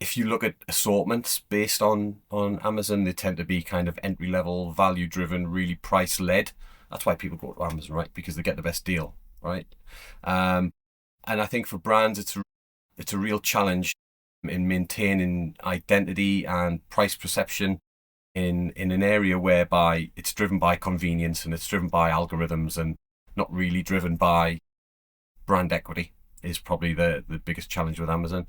if you look at assortments based on Amazon, they tend to be kind of entry level, value driven, really price led. That's why people go to Amazon, right? Because they get the best deal, right? And I think for brands, it's a real challenge in maintaining identity and price perception in an area whereby it's driven by convenience and it's driven by algorithms and not really driven by brand equity is probably the biggest challenge with Amazon.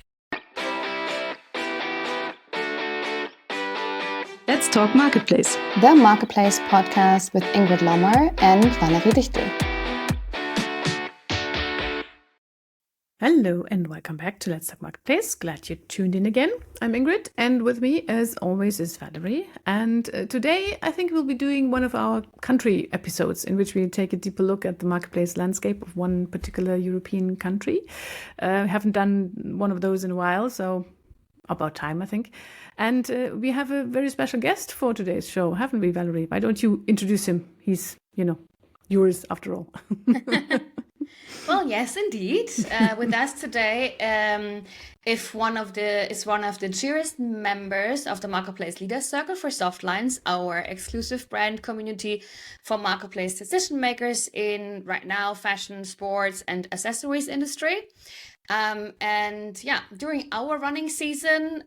Let's talk marketplace. The Marketplace podcast with Ingrid Lommer and Valerie Dichtel. Hello and welcome back to Let's Talk Marketplace. Glad you tuned in again. I'm Ingrid and with me as always is Valerie. And today I think we'll be doing one of our country episodes in which we take a deeper look at the marketplace landscape of one particular European country. Haven't done one of those in a while, so about time I think. And we have a very special guest for today's show, haven't we, Valerie? Why don't you introduce him? He's, yours after all. Well, yes, indeed. With us today is one of the dearest members of the Marketplace Leaders Circle for Softlines, our exclusive brand community for marketplace decision makers in right now fashion, sports, and accessories industry. During our running season,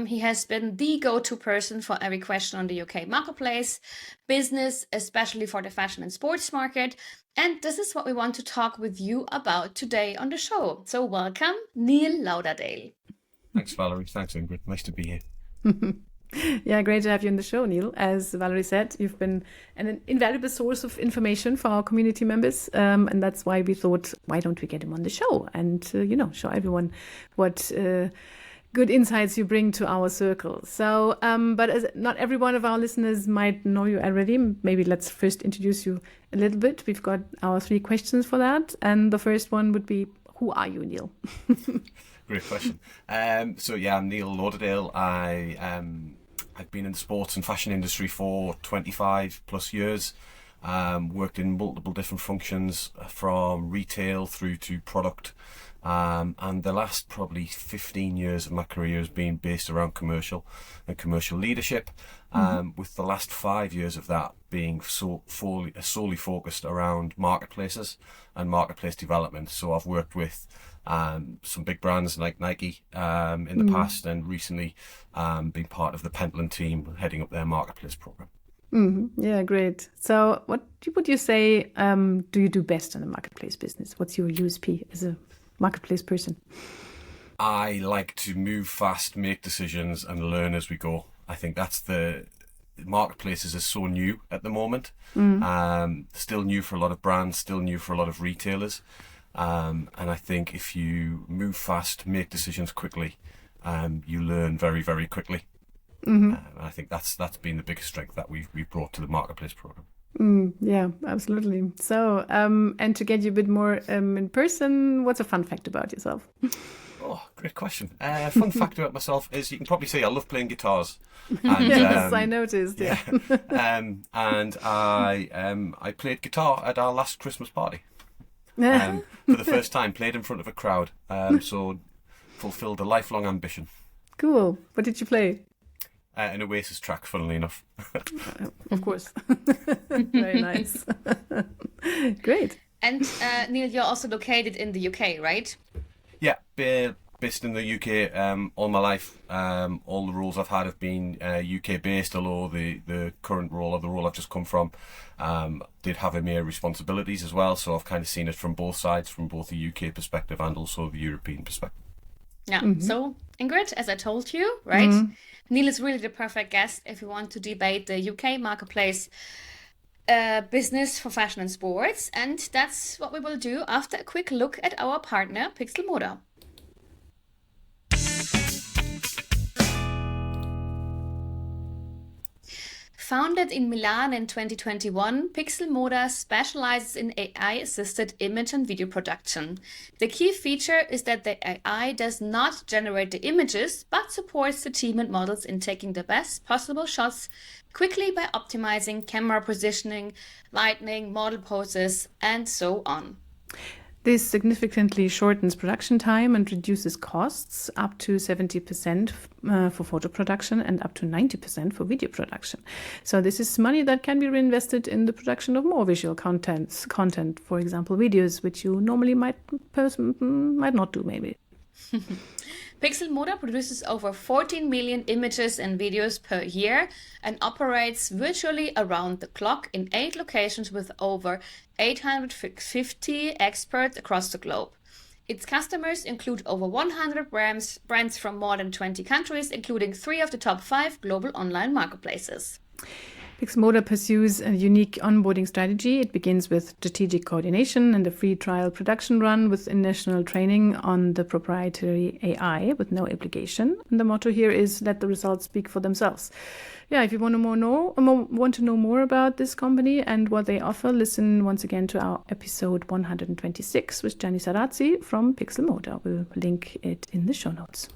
he has been the go-to person for every question on the UK marketplace business, especially for the fashion and sports market. And this is what we want to talk with you about today on the show. So welcome, Neil Lauderdale. Thanks, Valerie. Thanks, Ingrid. Nice to be here. Yeah, great to have you on the show, Neil. As Valerie said, you've been an invaluable source of information for our community members. And that's why we thought, why don't we get him on the show and, show everyone what good insights you bring to our circle. So, but as not every one of our listeners might know you already, maybe let's first introduce you a little bit. We've got our 3 questions for that. And the first one would be, who are you, Neil? Great question. I'm Neil Lauderdale. I've been in the sports and fashion industry for 25 plus years. Worked in multiple different functions from retail through to product. And the last probably 15 years of my career has been based around commercial and commercial leadership, with the last 5 years of that being solely focused around marketplaces and marketplace development. So I've worked with some big brands like Nike in the past, and recently been part of the Pentland team heading up their marketplace program. Mm-hmm. Yeah, great. So what would you say do you do best in the marketplace business? What's your USP as a marketplace person? I like to move fast, make decisions and learn as we go. I think that's the marketplaces are so new at the moment. Still new for a lot of brands, still new for a lot of retailers. And I think if you move fast, make decisions quickly, you learn very, very quickly. And I think that's been the biggest strength that we've brought to the marketplace program. Yeah, absolutely. So, and to get you a bit more in person, what's a fun fact about yourself? Oh, great question. Fun fact about myself is you can probably say I love playing guitars. And, yes, I noticed. Yeah. And I played guitar at our last Christmas party. For the first time, played in front of a crowd. So fulfilled a lifelong ambition. Cool. What did you play? An Oasis track, funnily enough. Of course. Very nice. Great. And Neil, you're also located in the UK, right? Yeah, based in the UK all my life. All the roles I've had have been UK based, although the current role or the role I've just come from did have EMEA responsibilities as well. So I've kind of seen it from both sides, from both the UK perspective and also the European perspective. Yeah. So Ingrid, as I told you, right? Neil is really the perfect guest if you want to debate the UK marketplace business for fashion and sports. And that's what we will do after a quick look at our partner, Pixel Moda. Founded in Milan in 2021, Pixel Moda specializes in AI-assisted image and video production. The key feature is that the AI does not generate the images, but supports the team and models in taking the best possible shots quickly by optimizing camera positioning, lighting, model poses, and so on. This significantly shortens production time and reduces costs up to 70% for photo production and up to 90% for video production. So this is money that can be reinvested in the production of more visual content, for example, videos, which you normally might not do maybe. Pixelmotor produces over 14 million images and videos per year and operates virtually around the clock in 8 locations with over 850 experts across the globe. Its customers include over 100 brands from more than 20 countries, including 3 of the top 5 global online marketplaces. Pixelmotor pursues a unique onboarding strategy. It begins with strategic coordination and a free trial production run with initial training on the proprietary AI with no obligation. And the motto here is let the results speak for themselves. Yeah, if you want to know more about this company and what they offer, listen once again to our episode 126 with Gianni Sarazzi from Pixelmotor. We'll link it in the show notes.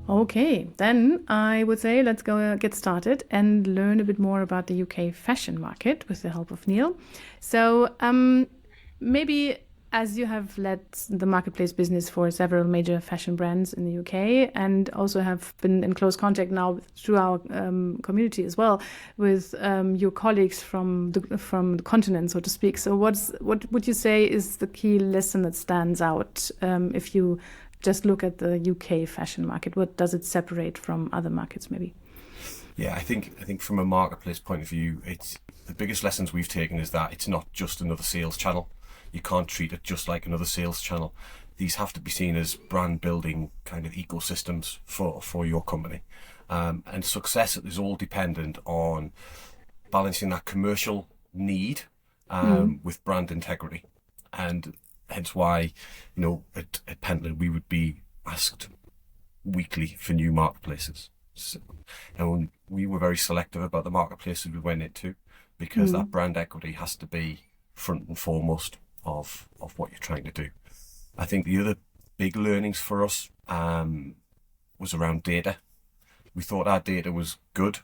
Okay, then I would say let's go get started and learn a bit more about the UK fashion market with the help of Neil. So maybe as you have led the marketplace business for several major fashion brands in the UK and also have been in close contact now through our community as well with your colleagues from the continent, so to speak. So what would you say is the key lesson that stands out if you just look at the UK fashion market? What does it separate from other markets maybe? Yeah, I think from a marketplace point of view, it's the biggest lessons we've taken is that it's not just another sales channel. You can't treat it just like another sales channel. These have to be seen as brand building kind of ecosystems for your company. And success is all dependent on balancing that commercial need with brand integrity. And hence why, at Pentland, we would be asked weekly for new marketplaces. So, and we were very selective about the marketplaces we went into because that brand equity has to be front and foremost of what you're trying to do. I think the other big learnings for us was around data. We thought our data was good,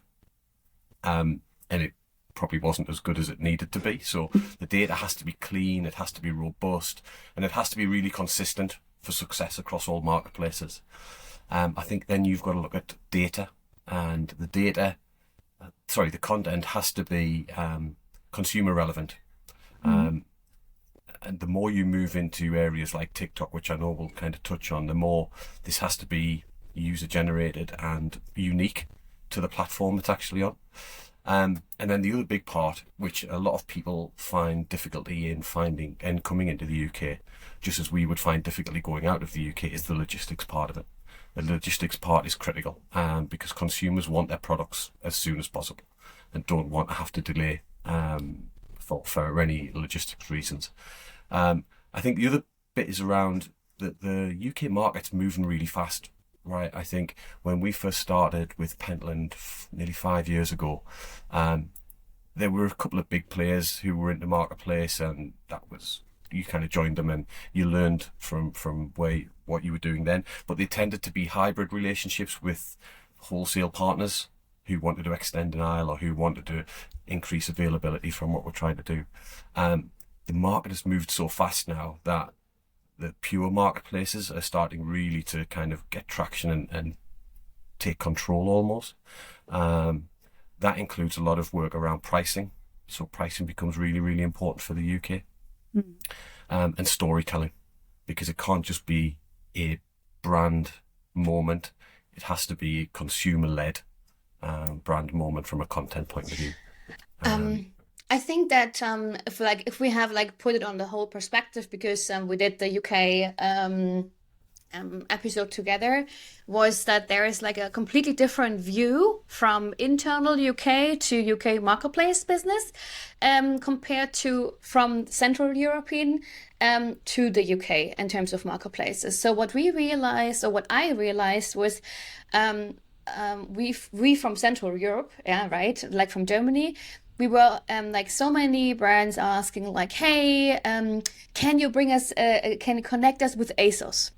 and it probably wasn't as good as it needed to be. So the data has to be clean, it has to be robust, and it has to be really consistent for success across all marketplaces. I think then you've got to look at data, and the content has to be consumer relevant. And the more you move into areas like TikTok, which I know we'll kind of touch on, the more this has to be user generated and unique to the platform it's actually on. And then the other big part, which a lot of people find difficulty in finding and coming into the UK, just as we would find difficulty going out of the UK, is the logistics part of it. The logistics part is critical because consumers want their products as soon as possible and don't want to have to delay for any logistics reasons. I think the other bit is around the UK market's moving really fast. Right, I think when we first started with Pentland nearly 5 years ago, there were a couple of big players who were in the marketplace, and you kind of joined them and you learned from what you were doing then. But they tended to be hybrid relationships with wholesale partners who wanted to extend an aisle or who wanted to increase availability from what we're trying to do. The market has moved so fast now that the pure marketplaces are starting really to kind of get traction and take control almost. That includes a lot of work around pricing. So pricing becomes really, really important for the UK. And storytelling, because it can't just be a brand moment. It has to be a consumer-led brand moment from a content point of view. I think that if we have put it on the whole perspective, because we did the UK episode together, was that there is a completely different view from internal UK to UK marketplace business compared to from Central European to the UK in terms of marketplaces. So what we realized, or what I realized, was we from Central Europe, from Germany, we were so many brands asking hey, can you bring us, can you connect us with ASOS?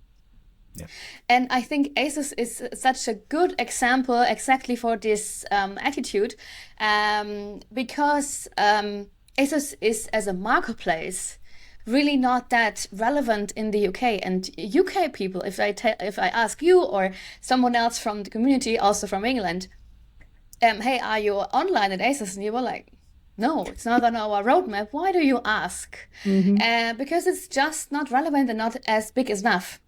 Yeah. And I think ASOS is such a good example exactly for this attitude, because ASOS is, as a marketplace, really not that relevant in the UK. And UK people, if I ask you or someone else from the community, also from England, hey, are you online at ASOS? And you were like, no, it's not on our roadmap. Why do you ask? Because it's just not relevant and not as big enough.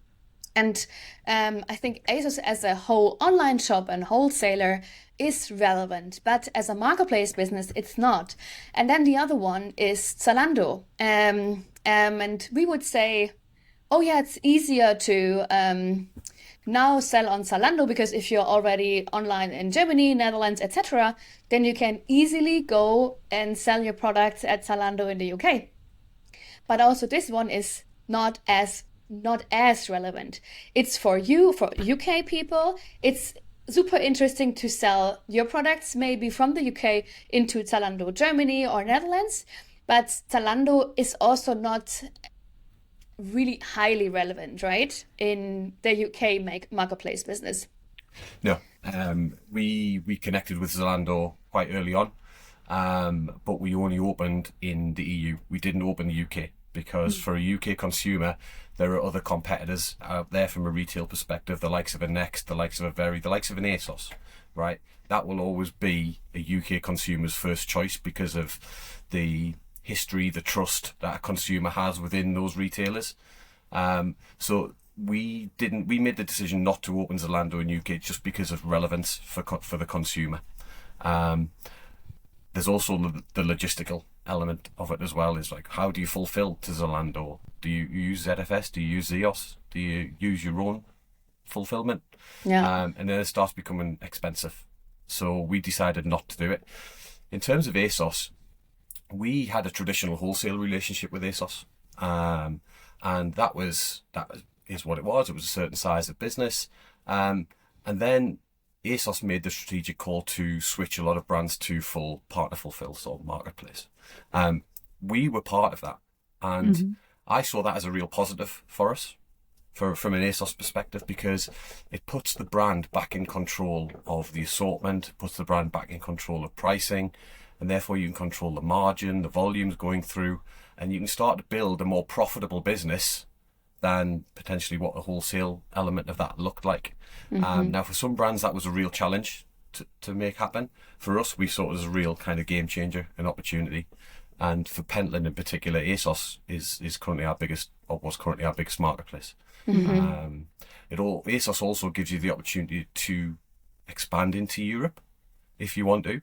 And I think ASOS as a whole online shop and wholesaler is relevant, but as a marketplace business, it's not. And then the other one is Zalando. And we would say, oh yeah, it's easier to now sell on Zalando, because if you're already online in Germany, Netherlands, etc., then you can easily go and sell your products at Zalando in the UK. But also this one is not as relevant. It's for you, for UK people. It's super interesting to sell your products maybe from the UK into Zalando Germany or Netherlands, but Zalando is also not really highly relevant, right, in the UK marketplace business. No, we connected with Zalando quite early on, but we only opened in the EU. We didn't open the UK because for a UK consumer, there are other competitors out there from a retail perspective, the likes of a Next, the likes of a Very, the likes of an ASOS, right? That will always be a UK consumer's first choice because of the history, the trust that a consumer has within those retailers. So we made the decision not to open Zalando in UK just because of relevance for the consumer. There's also the logistical element of it as well. Is like, how do you fulfill to Zalando? Do you use ZFS? Do you use Zeos? Do you use your own fulfillment? Yeah. And then it starts becoming expensive. So we decided not to do it. In terms of ASOS, we had a traditional wholesale relationship with ASOS, and that is what it was. It was a certain size of business, and then ASOS made the strategic call to switch a lot of brands to full partner fulfill, so marketplace. We were part of that, and I saw that as a real positive for us, from an ASOS perspective, because it puts the brand back in control of the assortment, puts the brand back in control of pricing, and therefore you can control the margin, the volumes going through, and you can start to build a more profitable business than potentially what the wholesale element of that looked like. Now, for some brands, that was a real challenge to make happen. For us, we saw it as a real kind of game changer, an opportunity. And for Pentland in particular, ASOS is currently our biggest, or was currently our biggest marketplace. ASOS also gives you the opportunity to expand into Europe if you want to.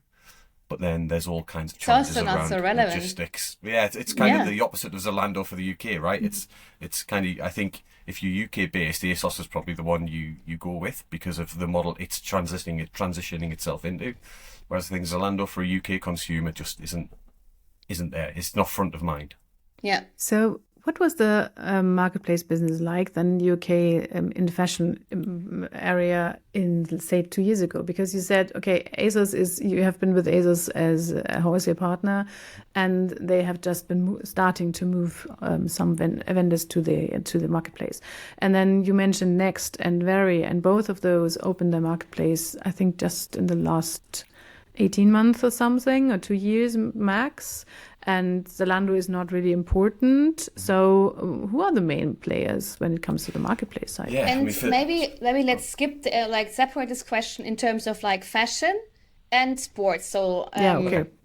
But then there's all kinds of challenges around logistics. Yeah, it's kind of the opposite of Zalando for the UK, right? It's kind of, I think, if you're UK based, ASOS is probably the one you go with because of the model it's transitioning itself into. Whereas I think Zalando for a UK consumer just isn't there. It's not front of mind. Yeah. So what was the marketplace business like then in the UK in the fashion area in, say, 2 years ago? Because you said, okay, you have been with ASOS as a wholesale partner, and they have just been starting to move some vendors to the marketplace. And then you mentioned Next and Very, and both of those opened their marketplace, I think, just in the last 18 months or something, or 2 years max. And Zalando is not really important. So who are the main players when it comes to the marketplace side? Yeah, and maybe let's skip separate this question in terms of like fashion and sports. So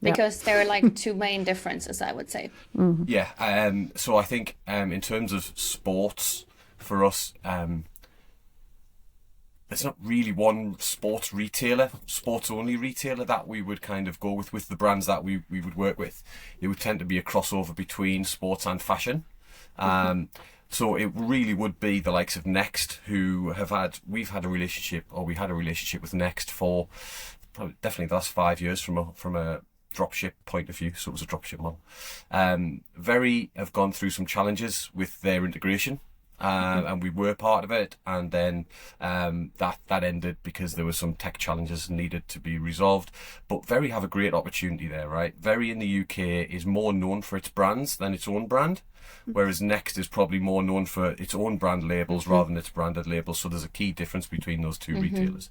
because there are like two main differences, I would say. Yeah. So I think in terms of sports for us, there's not really one sports only retailer that we would kind of go with the brands that we would work with. It would tend to be a crossover between sports and fashion. So it really would be the likes of Next, who we had a relationship with Next for probably definitely the last 5 years from a dropship point of view. So it was a dropship model. Very have gone through some challenges with their integration. and we were part of it, and then that ended because there were some tech challenges needed to be resolved. But Very have a great opportunity there, right? Very in the UK is more known for its brands than its own brand, whereas Next is probably more known for its own brand labels rather than its branded labels. So there's a key difference between those two retailers.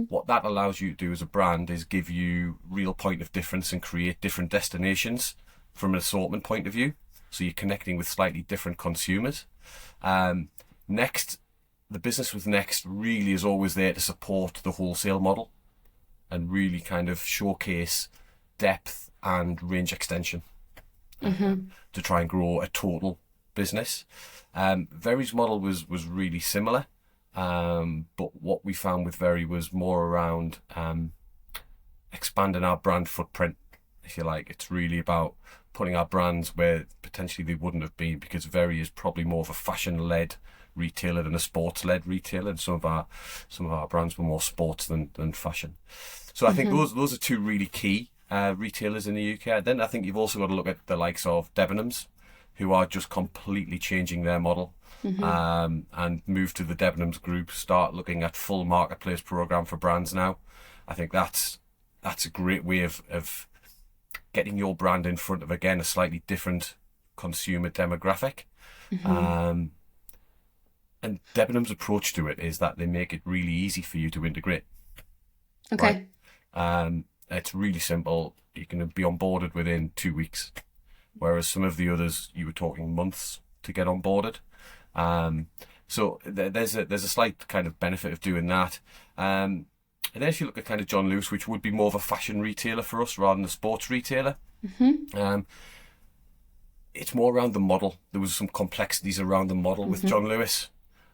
What that allows you to do as a brand is give you real point of difference and create different destinations from an assortment point of view. So you're connecting with slightly different consumers. Next, the business with Next really is always there to support the wholesale model and really kind of showcase depth and range extension to try and grow a total business. Very's model was really similar, but what we found with Very was more around expanding our brand footprint, if you like. It's really about putting our brands where potentially they wouldn't have been, because Very is probably more of a fashion-led retailer than a sports-led retailer, and some of our brands were more sports than fashion. So I think those are two really key retailers in the UK. Then I think you've also got to look at the likes of Debenhams, who are just completely changing their model and move to the Debenhams group, start looking at full marketplace program for brands now. I think that's a great way of getting your brand in front of, again, a slightly different consumer demographic. And Debenhams' approach to it is that they make it really easy for you to integrate. Okay. Right? It's really simple. You can be onboarded within 2 weeks, whereas some of the others, you were talking months to get onboarded. So there's a slight kind of benefit of doing that. And then if you look at kind of John Lewis, which would be more of a fashion retailer for us rather than a sports retailer, it's more around the model. There was some complexities around the model with John Lewis,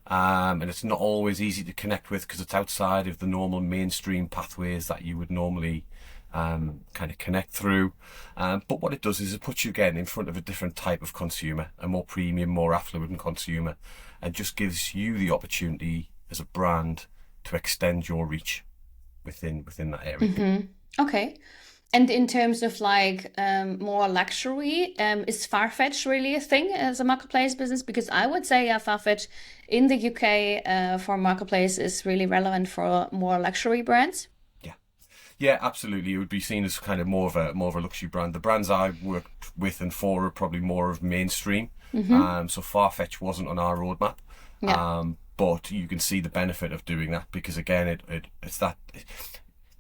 and it's not always easy to connect with because it's outside of the normal mainstream pathways that you would normally kind of connect through. But what it does is it puts you again in front of a different type of consumer, a more premium, more affluent consumer, and just gives you the opportunity as a brand to extend your reach within that area. Okay. And in terms of like more luxury, is Farfetch really a thing as a marketplace business? Because I would say Farfetch in the UK for marketplace is really relevant for more luxury brands. Yeah, absolutely. It would be seen as kind of more of a luxury brand. The brands I've worked with and for are probably more of mainstream. So Farfetch wasn't on our roadmap. But you can see the benefit of doing that because, again, it's that.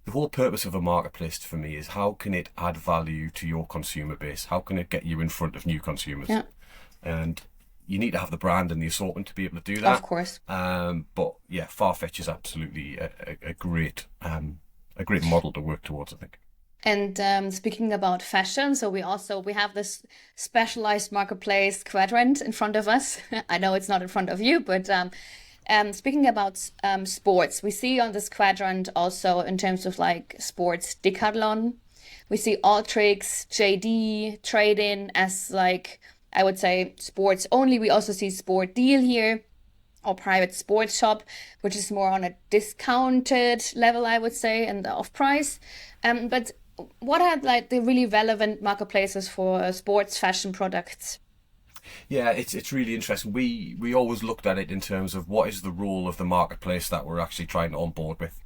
The whole purpose of a marketplace for me is how can it add value to your consumer base? How can it get you in front of new consumers? And you need to have the brand and the assortment to be able to do that. Of course. But yeah, Farfetch is absolutely a great model to work towards, I think. And speaking about fashion, so we have this specialized marketplace quadrant in front of us. I know it's not in front of you, but speaking about sports, we see on this quadrant also in terms of like sports Decathlon, we see Alltrix, JD, Trade-in as like, I would say sports only. We also see Sport Deal here, or private sports shop, which is more on a discounted level, I would say, and off price. But what are like the really relevant marketplaces for sports fashion products? Yeah, it's really interesting. We always looked at it in terms of what is the role of the marketplace that we're actually trying to onboard with.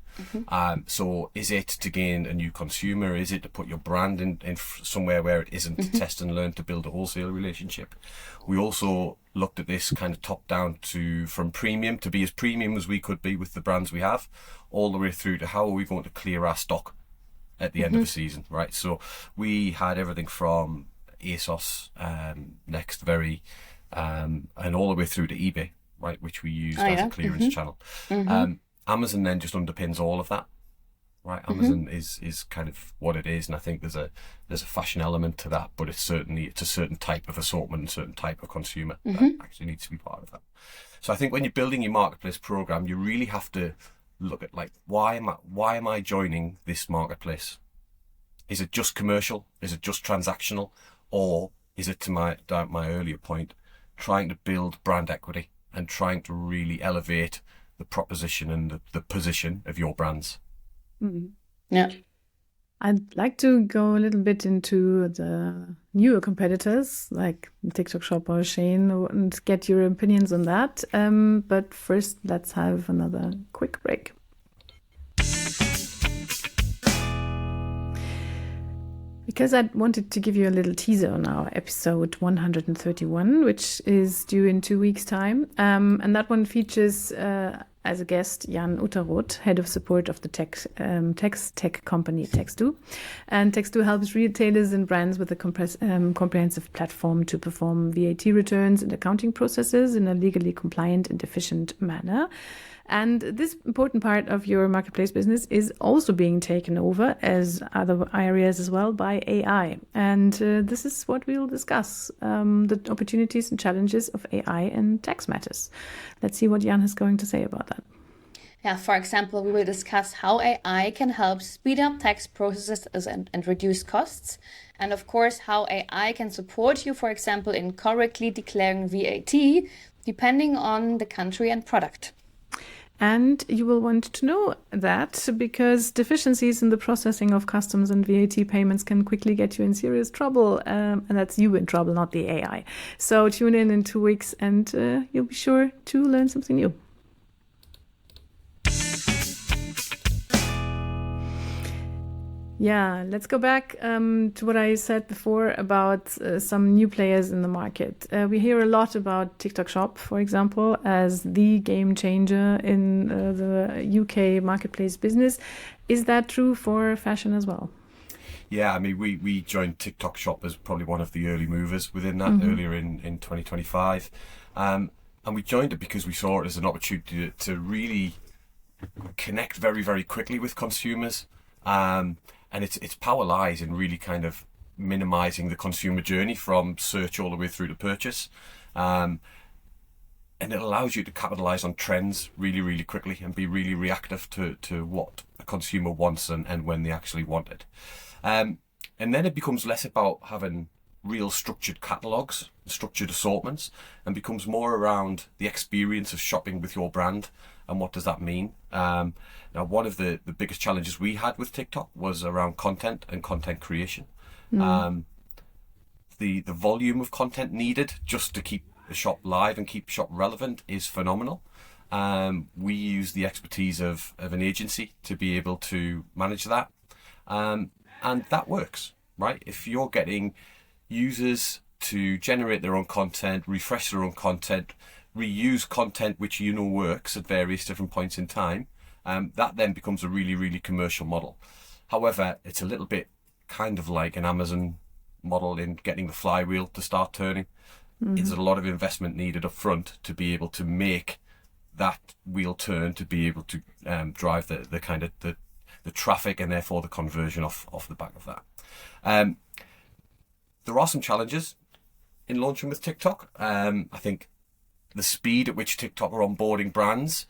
So is it to gain a new consumer? Is it to put your brand in somewhere where it isn't, to test and learn, to build a wholesale relationship? We also looked at this kind of top down from premium to be as premium as we could be with the brands we have, all the way through to how are we going to clear our stock at the end of the season, right? So we had everything from ASOS, Next, Very, and all the way through to eBay, right, which we used as a clearance channel. Amazon then just underpins all of that, right? Amazon is kind of what it is, and I think there's a fashion element to that, but it's a certain type of assortment and certain type of consumer that actually needs to be part of that. So I think when you're building your marketplace program, you really have to look at like why am I joining this marketplace? Is it just commercial? Is it just transactional? Or is it, to my earlier point, trying to build brand equity and trying to really elevate the proposition and the position of your brands? I I'd like to go a little bit into the newer competitors like TikTok Shop or Shein and get your opinions on that. But first, let's have another quick break. Because I wanted to give you a little teaser on our episode 131, which is due in 2 weeks' time. And that one features, as a guest, Jan Utterrodt, head of support of the tax tech company Taxdoo. And Taxdoo helps retailers and brands with a comprehensive platform to perform VAT returns and accounting processes in a legally compliant and efficient manner. And this important part of your marketplace business is also being taken over, as other areas as well, by AI. And this is what we'll discuss, the opportunities and challenges of AI in tax matters. Let's see what Jan is going to say about that. Yeah, for example, we will discuss how AI can help speed up tax processes and reduce costs. And of course, how AI can support you, for example, in correctly declaring VAT, depending on the country and product. And you will want to know that because deficiencies in the processing of customs and VAT payments can quickly get you in serious trouble. And that's you in trouble, not the AI. So tune in 2 weeks and you'll be sure to learn something new. Yeah, let's go back to what I said before about some new players in the market. We hear a lot about TikTok Shop, for example, as the game changer in the UK marketplace business. Is that true for fashion as well? Yeah, I mean, we joined TikTok Shop as probably one of the early movers within that earlier in 2025. And we joined it because we saw it as an opportunity to really connect very, very quickly with consumers. And its power lies in really kind of minimizing the consumer journey from search all the way through to purchase. And it allows you to capitalize on trends really, really quickly and be really reactive to what a consumer wants and when they actually want it. And then it becomes less about having real structured catalogs, structured assortments, and becomes more around the experience of shopping with your brand. And what does that mean? Now, one of the biggest challenges we had with TikTok was around content and content creation. The volume of content needed just to keep the shop live and keep the shop relevant is phenomenal. We use the expertise of an agency to be able to manage that. And that works, right? If you're getting users to generate their own content, refresh their own content, reuse content which you know works at various different points in time, that then becomes a really, really commercial model. However, it's a little bit kind of like an Amazon model in getting the flywheel to start turning. There's a lot of investment needed up front to be able to make that wheel turn, to be able to drive the kind of the traffic and therefore the conversion off the back of that. There are some challenges in launching with TikTok. I think the speed at which TikTok are onboarding brands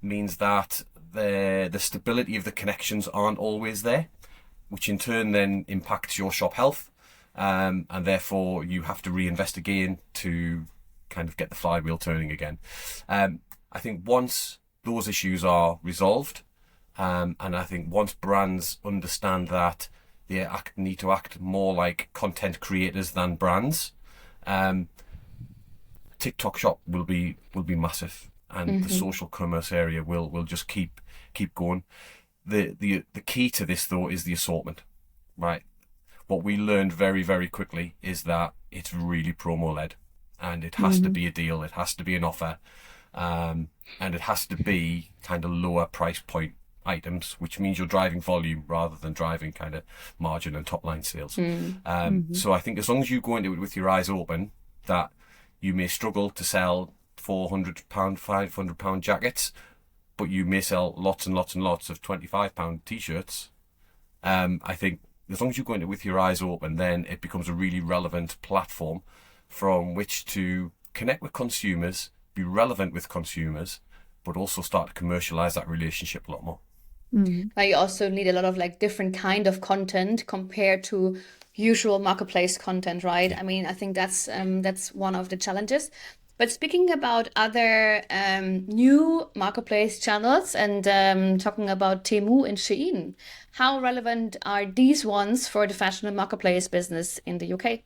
means that the stability of the connections aren't always there, which in turn then impacts your shop health. And therefore you have to reinvest again to kind of get the flywheel turning again. I think once those issues are resolved, and I think once brands understand that they need to act more like content creators than brands, TikTok Shop will be massive, and the social commerce area will just keep going. The key to this though is the assortment, right? What we learned very, very quickly is that it's really promo led, and it has to be a deal, it has to be an offer, and it has to be kind of lower price point items, which means you're driving volume rather than driving kind of margin and top line sales. So I think as long as you go into it with your eyes open, that you may struggle to sell £400, £500 jackets, but you may sell lots and lots and lots of £25 t-shirts. I think as long as you go into it with your eyes open, then it becomes a really relevant platform from which to connect with consumers, be relevant with consumers, but also start to commercialize that relationship a lot more. Now you also need a lot of like different kind of content compared to usual marketplace content, right? I mean, I think that's one of the challenges. But speaking about other new marketplace channels and talking about Temu and Shein, how relevant are these ones for the fashion and marketplace business in the UK?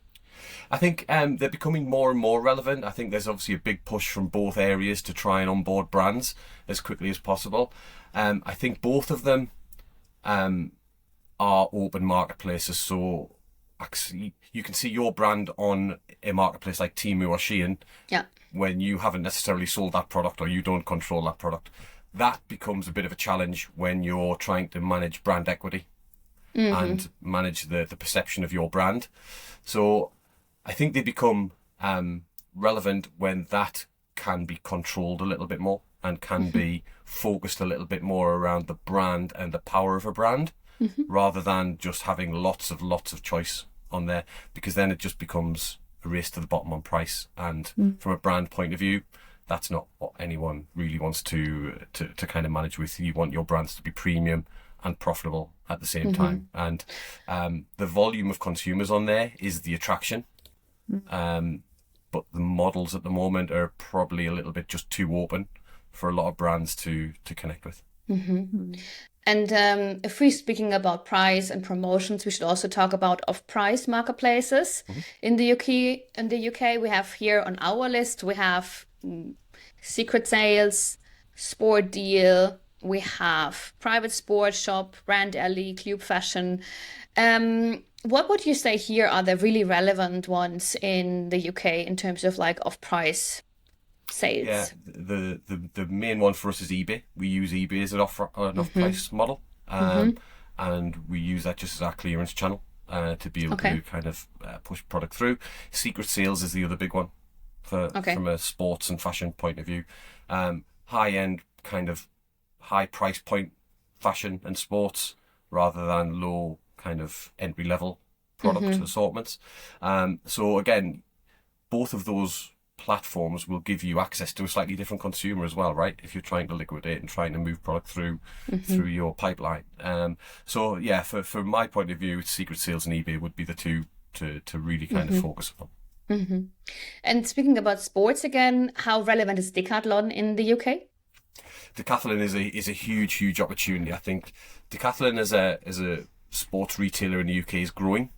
I think they're becoming more and more relevant. I think there's obviously a big push from both areas to try and onboard brands as quickly as possible. I think both of them are open marketplaces, so actually you can see your brand on a marketplace like Temu or Shein when you haven't necessarily sold that product or you don't control that product. That becomes a bit of a challenge when you're trying to manage brand equity and manage the perception of your brand. So I think they become relevant when that can be controlled a little bit more and can be focused a little bit more around the brand and the power of a brand rather than just having lots of choice on there, because then it just becomes a race to the bottom on price. And from a brand point of view, that's not what anyone really wants to kind of manage with. You want your brands to be premium and profitable at the same time. And the volume of consumers on there is the attraction. But the models at the moment are probably a little bit just too open for a lot of brands to connect with. And if we're speaking about price and promotions, we should also talk about off-price marketplaces in the UK. In the UK, we have here on our list, we have Secret Sales, Sport Deal, we have Private Sport Shop, Brand Alley, Club Fashion. What would you say here are the really relevant ones in the UK in terms of like off-price sales? Yeah, the main one for us is eBay. We use eBay as an off-price model, and we use that just as our clearance channel to be able to kind of push product through. Secret Sales is the other big one from a sports and fashion point of view. High-end kind of high price point fashion and sports rather than low kind of entry-level product assortments. So again, both of those platforms will give you access to a slightly different consumer as well, right? If you're trying to liquidate and trying to move product through your pipeline. So yeah, from my point of view, Secret Sales and eBay would be the two to really kind of focus on. And speaking about sports again, how relevant is Decathlon in the UK? Decathlon is a huge opportunity. I think Decathlon as a sports retailer in the UK is growing.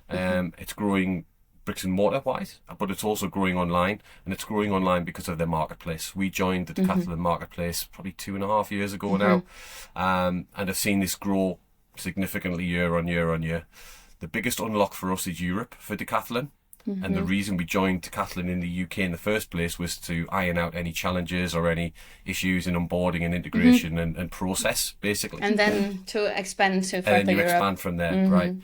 It's growing bricks and mortar wise, but it's also growing online, and it's growing online because of their marketplace. We joined the Decathlon marketplace probably 2.5 years ago now, and I've seen this grow significantly year on year. The biggest unlock for us is Europe for Decathlon. And the reason we joined Decathlon in the UK in the first place was to iron out any challenges or any issues in onboarding and integration and process, basically. And then to expand to further And you Europe. expand from there, right?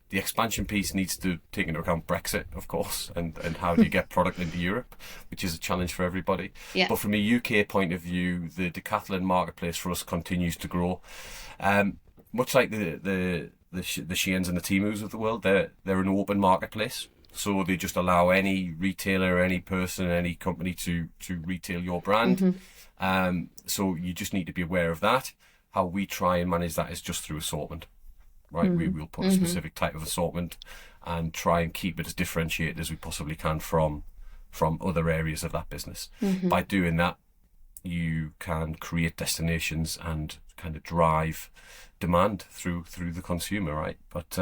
The expansion piece needs to take into account Brexit, of course, and how do you get product into Europe, which is a challenge for everybody. Yeah. But from a UK point of view, the Decathlon marketplace for us continues to grow. Much like the Sheins and the Temus of the world, they're an open marketplace. So they just allow any retailer, any person, any company to retail your brand. So you just need to be aware of that. How we try and manage that is just through assortment, right? We will put a specific type of assortment and try and keep it as differentiated as we possibly can from other areas of that business. By doing that, you can create destinations and kind of drive demand through the consumer, right? But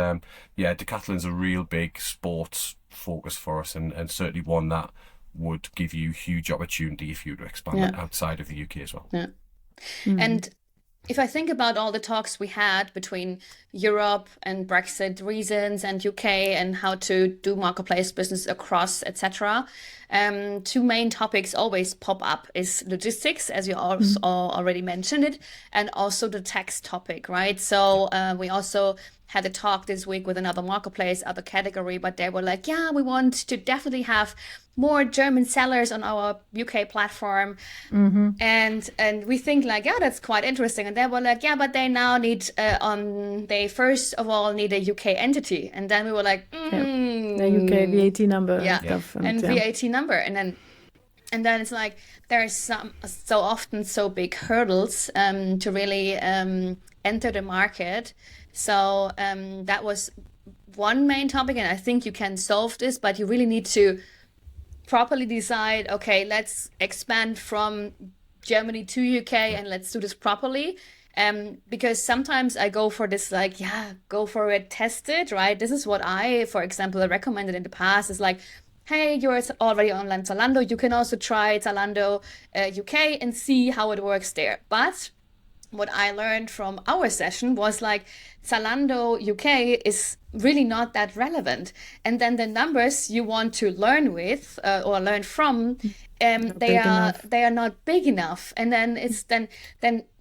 yeah, Decathlon's a real big sports focus for us, and certainly one that would give you huge opportunity if you were to expand it outside of the UK as well. And if I think about all the talks we had between Europe and Brexit reasons and UK and how to do marketplace business across, etc., two main topics always pop up is logistics, as you also already mentioned it, and also the tax topic, right? So we also had a talk this week with another marketplace, other category, but they were like, yeah, we want to definitely have more German sellers on our UK platform. And we think like, yeah, that's quite interesting. And they were like, yeah, but they now need, they first of all need a UK entity. And then we were like, the UK VAT number and stuff. And VAT number. And then it's like, there's so often so big hurdles to really enter the market. So that was one main topic, and I think you can solve this, but you really need to properly decide, okay, let's expand from Germany to UK and let's do this properly. Because sometimes I go for this, like, yeah, go for it, test it, right? This is what I, for example, recommended in the past, is like, hey, you're already on Zalando, you can also try Zalando UK and see how it works there. But what I learned from our session was like Zalando UK is really not that relevant. And then the numbers you want to learn with or learn from, they are not big enough. And then it's then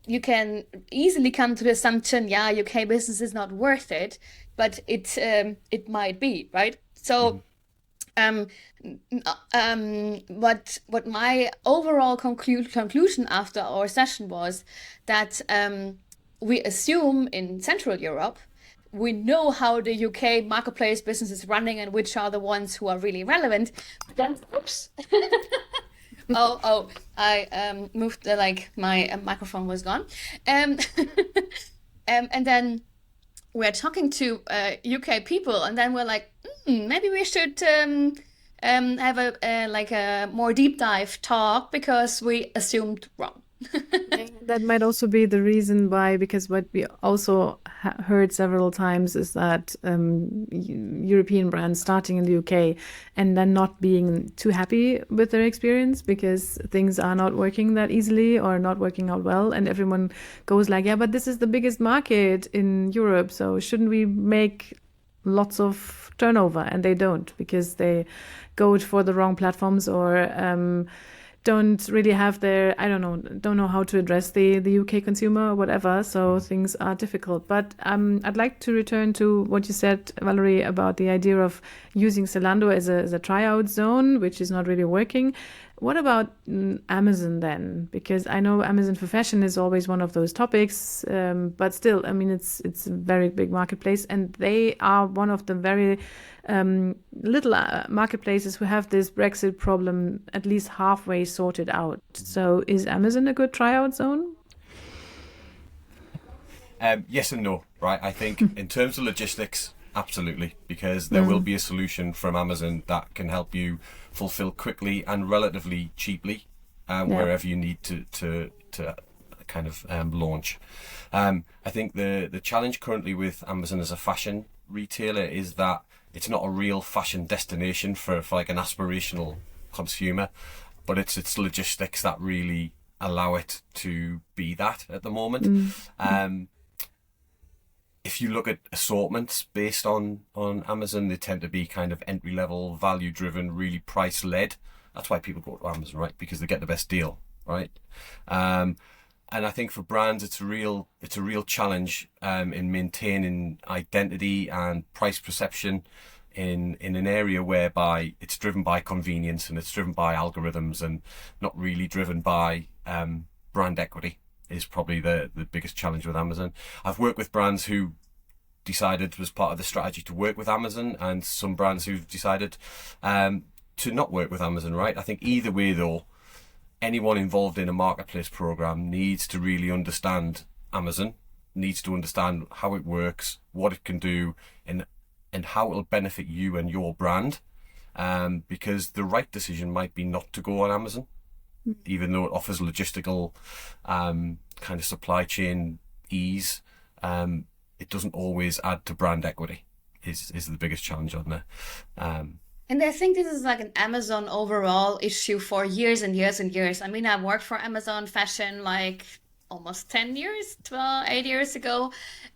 you can easily come to the assumption, yeah, UK business is not worth it, but it might be, right? So what my overall conclusion after our session was that we assume in Central Europe, we know how the UK marketplace business is running and which are the ones who are really relevant. But then, oops. I moved my microphone was gone. And then we're talking to UK people, and then we're like, maybe we should have a more deep dive talk because we assumed wrong. That might also be the reason why, because what we also heard several times is that European brands starting in the UK and then not being too happy with their experience because things are not working that easily or not working out well, and everyone goes like, yeah, but this is the biggest market in Europe, so shouldn't we make lots of turnover? And they don't, because they go for the wrong platforms or don't really have their, don't know how to address the UK consumer or whatever. So things are difficult. But I'd like to return to what you said, Valerie, about the idea of using Zalando as a tryout zone, which is not really working. What about Amazon then? Because I know Amazon for fashion is always one of those topics, but still, I mean, it's a very big marketplace, and they are one of the very little marketplaces who have this Brexit problem at least halfway sorted out. So is Amazon a good tryout zone? Yes and no, right? I think in terms of logistics, absolutely, because there will be a solution from Amazon that can help you fulfill quickly and relatively cheaply wherever you need to kind of launch. I think the challenge currently with Amazon as a fashion retailer is that it's not a real fashion destination for like an aspirational consumer, but it's logistics that really allow it to be that at the moment. If you look at assortments based on Amazon, they tend to be kind of entry-level, value-driven, really price-led. That's why people go to Amazon, right? Because they get the best deal, right? And I think for brands, it's a real challenge in maintaining identity and price perception in an area whereby it's driven by convenience and it's driven by algorithms and not really driven by brand equity. Is probably the biggest challenge with Amazon. I've worked with brands who decided was part of the strategy to work with Amazon, and some brands who've decided to not work with Amazon, right? I think either way though, anyone involved in a marketplace program needs to really understand Amazon, needs to understand how it works, what it can do, and how it'll benefit you and your brand, because the right decision might be not to go on Amazon, even though it offers logistical kind of supply chain ease. It doesn't always add to brand equity is the biggest challenge on there. And I think this is like an Amazon overall issue for years and years and years. I mean, I worked for Amazon Fashion like almost 10 years, 8 years ago.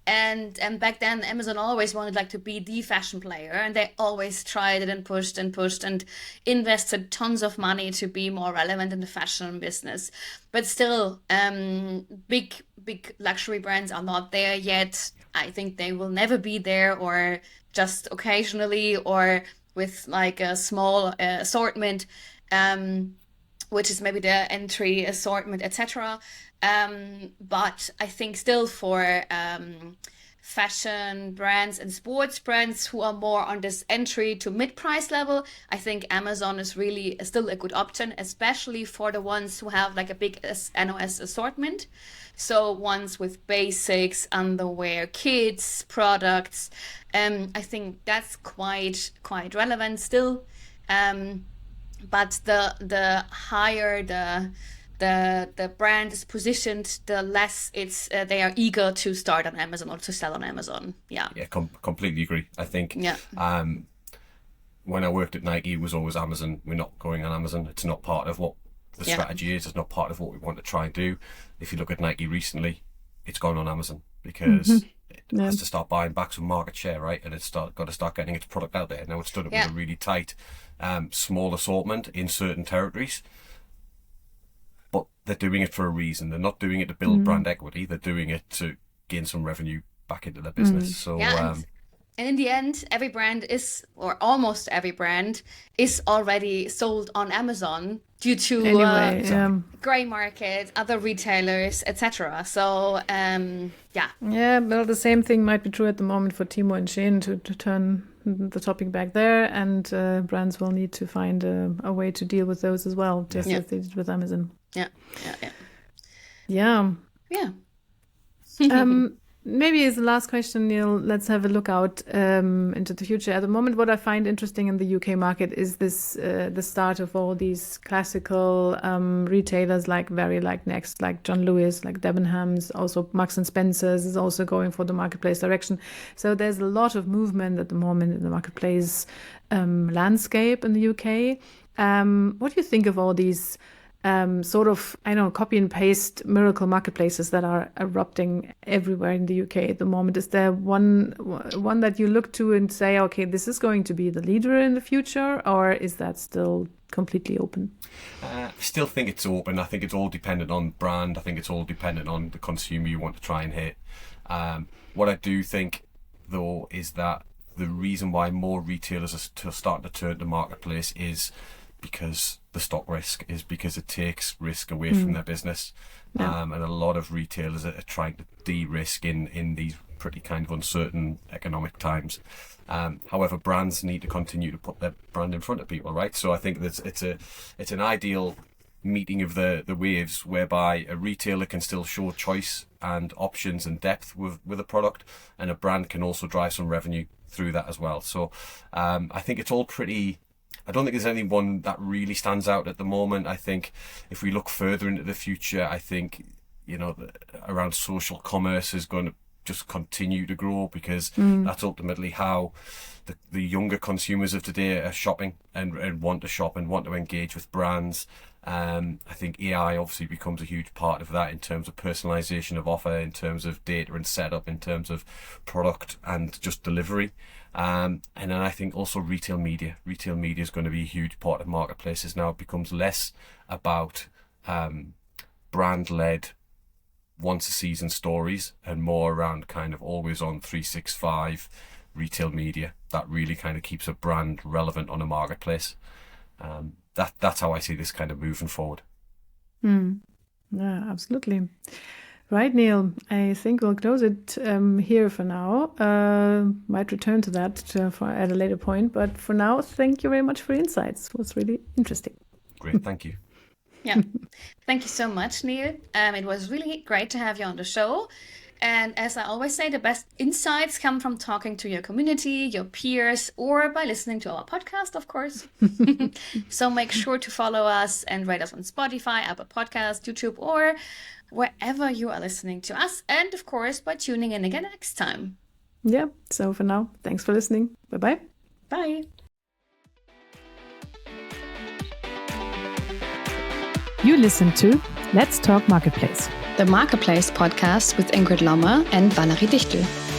And back then, Amazon always wanted like to be the fashion player. And they always tried it and pushed and invested tons of money to be more relevant in the fashion business. But still, big luxury brands are not there yet. I think they will never be there, or just occasionally, or with like a small assortment, which is maybe the entry assortment, etc. But I think still for fashion brands and sports brands who are more on this entry to mid-price level, I think Amazon is really still a good option, especially for the ones who have like a big NOS assortment. So ones with basics, underwear, kids products. I think that's quite relevant still. but the higher the brand is positioned, the less it's they are eager to start on Amazon or to sell on Amazon. Yeah, completely agree. I think when I worked at Nike, it was always Amazon. We're not going on Amazon. It's not part of what the strategy is. It's not part of what we want to try and do. If you look at Nike recently, it's gone on Amazon because it has to start buying back some market share, right? And it's got to start getting its product out there. Now it's done it with a really tight, small assortment in certain territories. But they're doing it for a reason. They're not doing it to build brand equity. They're doing it to gain some revenue back into their business. So, and in the end, every brand is, or almost every brand, is already sold on Amazon due to grey market, other retailers, etc. So, well, the same thing might be true at the moment for Temu and Shein to turn the topic back there, and brands will need to find a way to deal with those as well, just as they did with Amazon. Maybe as the last question, Neil, let's have a look out into the future. At the moment, what I find interesting in the UK market is this the start of all these classical retailers like Next, like John Lewis, like Debenhams, also Marks and Spencer's is also going for the marketplace direction. So there's a lot of movement at the moment in the marketplace landscape in the UK. What do you think of all these copy and paste miracle marketplaces that are erupting everywhere in the UK at the moment? Is there one that you look to and say, okay, this is going to be the leader in the future, or is that still completely open? I still think it's open. I think it's all dependent on brand. I think it's all dependent on the consumer you want to try and hit. What I do think, though, is that the reason why more retailers are starting to turn to marketplace is because the stock risk, is because it takes risk away from their business. And a lot of retailers are trying to de-risk in these pretty kind of uncertain economic times. However, brands need to continue to put their brand in front of people, right? So I think that it's an ideal meeting of the waves whereby a retailer can still show choice and options and depth with a product, and a brand can also drive some revenue through that as well. So I think it's all pretty... I don't think there's anyone that really stands out at the moment. I think if we look further into the future, I think, around social commerce is going to just continue to grow, because that's ultimately how the younger consumers of today are shopping and want to shop and want to engage with brands. I think AI obviously becomes a huge part of that in terms of personalization of offer, in terms of data and setup, in terms of product and just delivery. And then I think also retail media is going to be a huge part of marketplaces now. It becomes less about brand-led once a season stories and more around kind of always on 365 retail media that really kind of keeps a brand relevant on a marketplace. That's how I see this kind of moving forward. Yeah, absolutely. Right, Neil, I think we'll close it here for now. Might return to that at a later point. But for now, thank you very much for your insights. It was really interesting. Great, thank you. Thank you so much, Neil. It was really great to have you on the show. And as I always say, the best insights come from talking to your community, your peers, or by listening to our podcast, of course. So make sure to follow us and rate us on Spotify, Apple Podcasts, YouTube, or wherever you are listening to us. And of course, by tuning in again next time. Yeah, so for now, thanks for listening. Bye-bye. Bye. You listen to Let's Talk Marketplace, the Marketplace podcast with Ingrid Lommer and Valerie Dichtel.